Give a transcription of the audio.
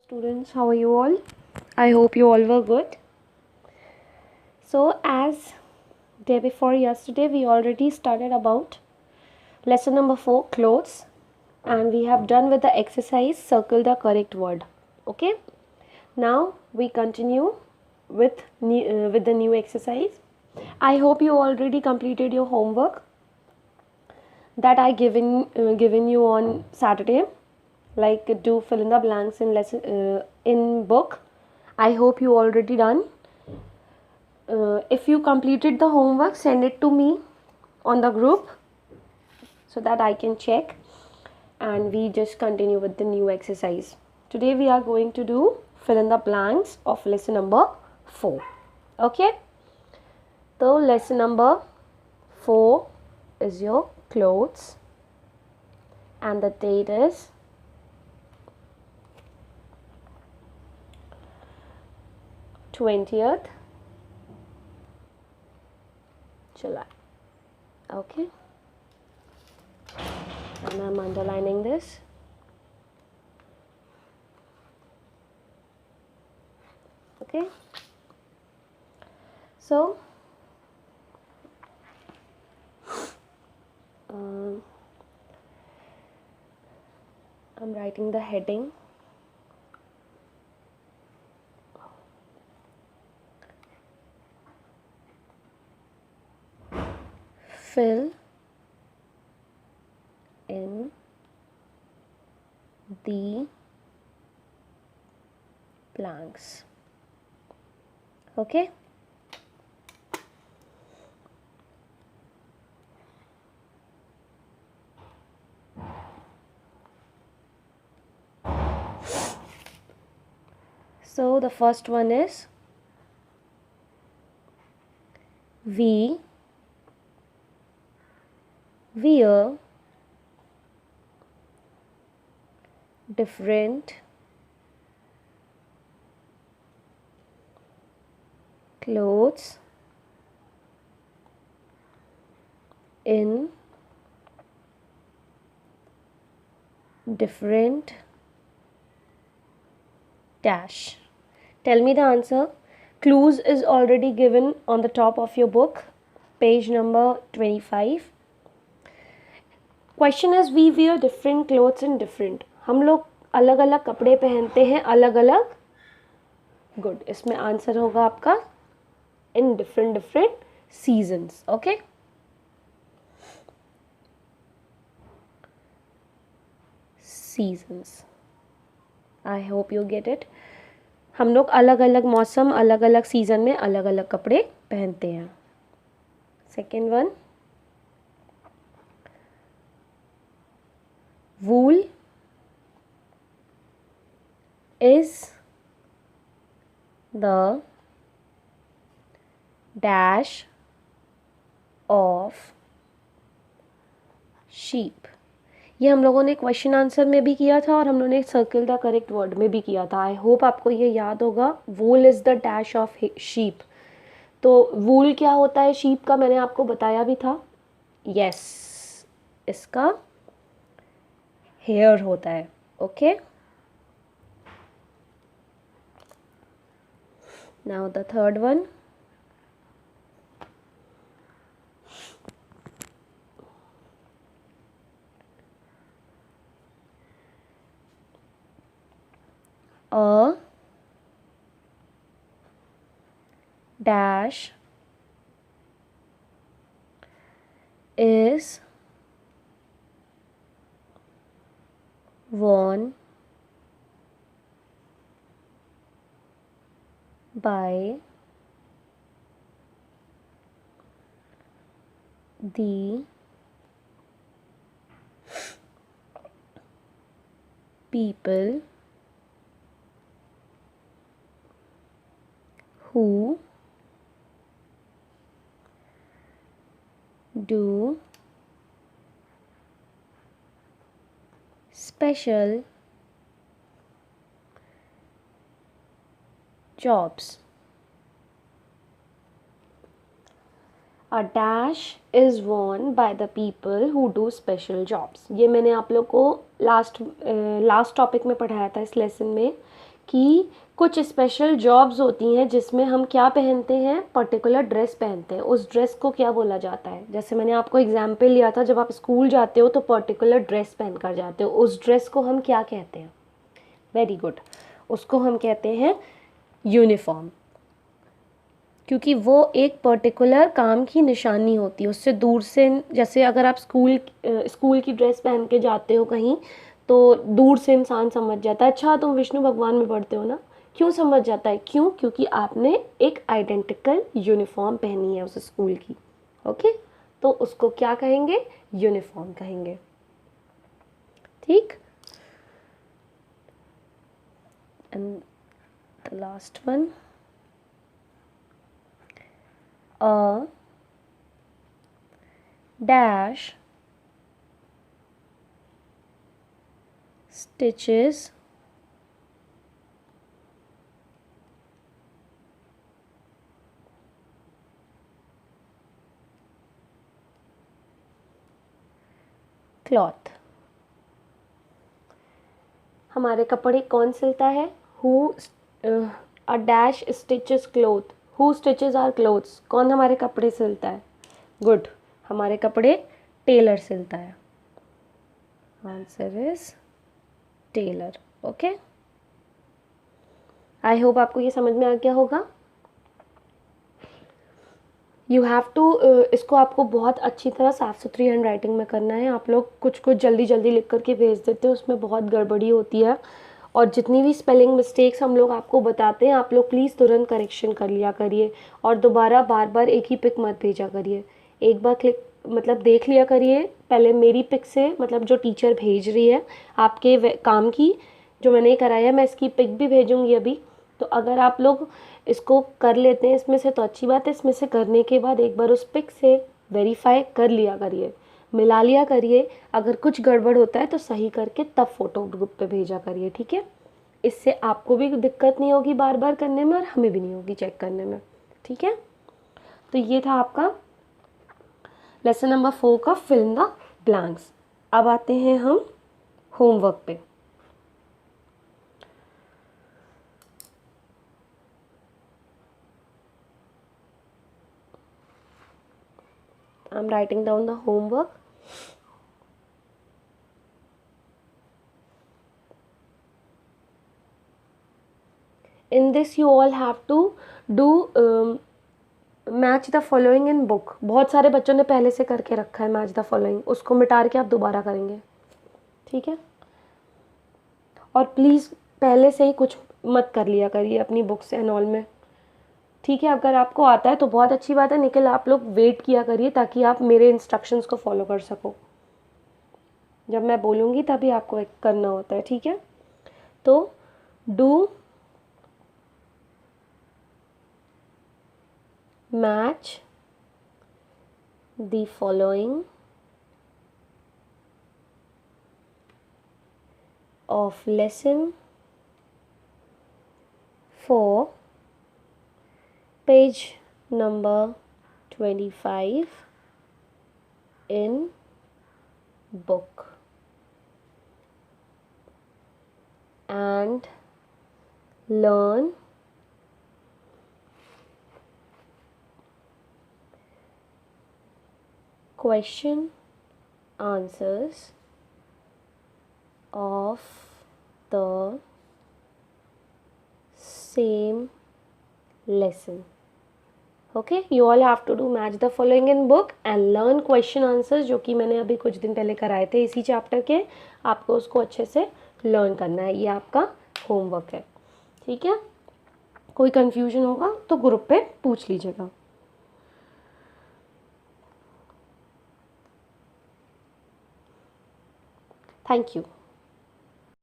Students, how are you all? I hope you all were good. So, as day before yesterday, we already started about lesson number 4, clothes, and we have done with the exercise circle the correct word. Okay, now we continue with the new exercise. I hope you already completed your homework that I given you on Saturday. Like do fill in the blanks in lesson in book. I hope you already done. If you completed the homework, send it to me on the group so that I can check, and we just continue with the new exercise. Today we are going to do fill in the blanks of lesson number 4. Okay, so lesson number 4 is your clothes, and the date is 20th July. Okay, and I'm underlining this. Okay, so I'm writing the heading. Fill in the blanks. Okay, so the first one is we wear different clothes in different dash. Tell me the answer. Clues is already given on the top of your book, page number 25. Question is we wear different clothes in different. हम लोग अलग अलग कपड़े पहनते हैं अलग अलग. Good, इसमें आंसर होगा आपका in different seasons. Okay, seasons. I hope you get it. हम लोग अलग अलग मौसम अलग अलग सीजन में अलग अलग कपड़े पहनते हैं. Second one, wool is the dash of sheep. ये हम लोगों ने क्वेश्चन आंसर में भी किया था और हम लोगों ने सर्कल द करेक्ट वर्ड में भी किया था. आई होप आपको ये याद होगा. Wool is the dash of sheep. तो वूल क्या होता है शीप का, मैंने आपको बताया भी था. यस, इसका हेयर होता है. Okay, now the third one. A dash is worn by the people who do special jobs. A dash is won by the people who do special jobs. ये मैंने आप लोग को लास्ट टॉपिक में पढ़ाया था इस लेसन में कि कुछ स्पेशल जॉब्स होती हैं जिसमें हम क्या पहनते हैं, पर्टिकुलर ड्रेस पहनते हैं। उस ड्रेस को क्या बोला जाता है? जैसे मैंने आपको एग्जाम्पल लिया था, जब आप स्कूल जाते हो तो पर्टिकुलर ड्रेस पहन कर जाते हो, उस ड्रेस को हम क्या कहते हैं? वेरी गुड, उसको हम कहते हैं यूनिफॉर्म, क्योंकि वो एक पर्टिकुलर काम की निशानी होती है। उससे दूर से, जैसे अगर आप स्कूल की ड्रेस पहन के जाते हो कहीं, तो दूर से इंसान समझ जाता है, अच्छा तुम विष्णु भगवान में पढ़ते हो ना। क्यों समझ जाता है? क्यों? क्योंकि आपने एक आइडेंटिकल यूनिफॉर्म पहनी है उस स्कूल की। ओके, तो उसको क्या कहेंगे? यूनिफॉर्म कहेंगे। ठीक। And the last one, a dash stitches cloth। हमारे कपड़े कौन सिलता है? a dash stitches cloth। who stitches our clothes? कौन हमारे कपड़े सिलता है? गुड, हमारे कपड़े टेलर सिलता है। Answer is tailor. Okay, I hope आपको ये समझ में आ गया होगा। यू हैव टू, इसको आपको बहुत अच्छी तरह साफ़ सुथरी हैंड राइटिंग में करना है। आप लोग कुछ कुछ जल्दी जल्दी लिख करके भेज देते हो, उसमें बहुत गड़बड़ी होती है। और जितनी भी स्पेलिंग मिस्टेक्स हम लोग आपको बताते हैं, आप लोग प्लीज़ तुरंत करेक्शन कर लिया करिए, और दोबारा बार बार एक ही पिक मत भेजा करिए। एक बार क्लिक मतलब देख लिया करिए पहले मेरी पिक से, मतलब जो टीचर भेज रही है आपके काम की, जो मैंने कराया है, मैं इसकी पिक भी भेजूँगी अभी। तो अगर आप लोग इसको कर लेते हैं इसमें से तो अच्छी बात है। इसमें से करने के बाद एक बार उस पिक से वेरीफाई कर लिया करिए, मिला लिया करिए। अगर कुछ गड़बड़ होता है तो सही करके तब फ़ोटो ग्रुप पे भेजा करिए, ठीक है? इससे आपको भी दिक्कत नहीं होगी बार बार करने में, और हमें भी नहीं होगी चेक करने में, ठीक है? तो ये था आपका लेसन नंबर 4 का फिल इन द ब्लैंक्स। अब आते हैं हम होमवर्क पे। I'm writing down the homework. In this you all have to do match the following in book. बहुत सारे बच्चों ने पहले से करके रखा है मैच द फॉलोइंग, उसको मिटा के आप दोबारा करेंगे, ठीक है? और प्लीज़ पहले से ही कुछ मत कर लिया करिए अपनी बुक से एंड ऑल में, ठीक है? अगर आपको आता है तो बहुत अच्छी बात है, निकल आप लोग वेट किया करिए ताकि आप मेरे इंस्ट्रक्शंस को फॉलो कर सको। जब मैं बोलूँगी तभी आपको करना होता है, ठीक है? तो do match the following of lesson 4, page number 25 in book, and learn question answers of the same lesson. Okay, you all have to do match the following in book and learn question answers, जो कि मैंने अभी कुछ दिन पहले कराए थे इसी चैप्टर के। आपको उसको अच्छे से लर्न करना है, ये आपका होमवर्क है, ठीक है? कोई कंफ्यूजन होगा तो ग्रुप पे पूछ लीजिएगा। Thank you.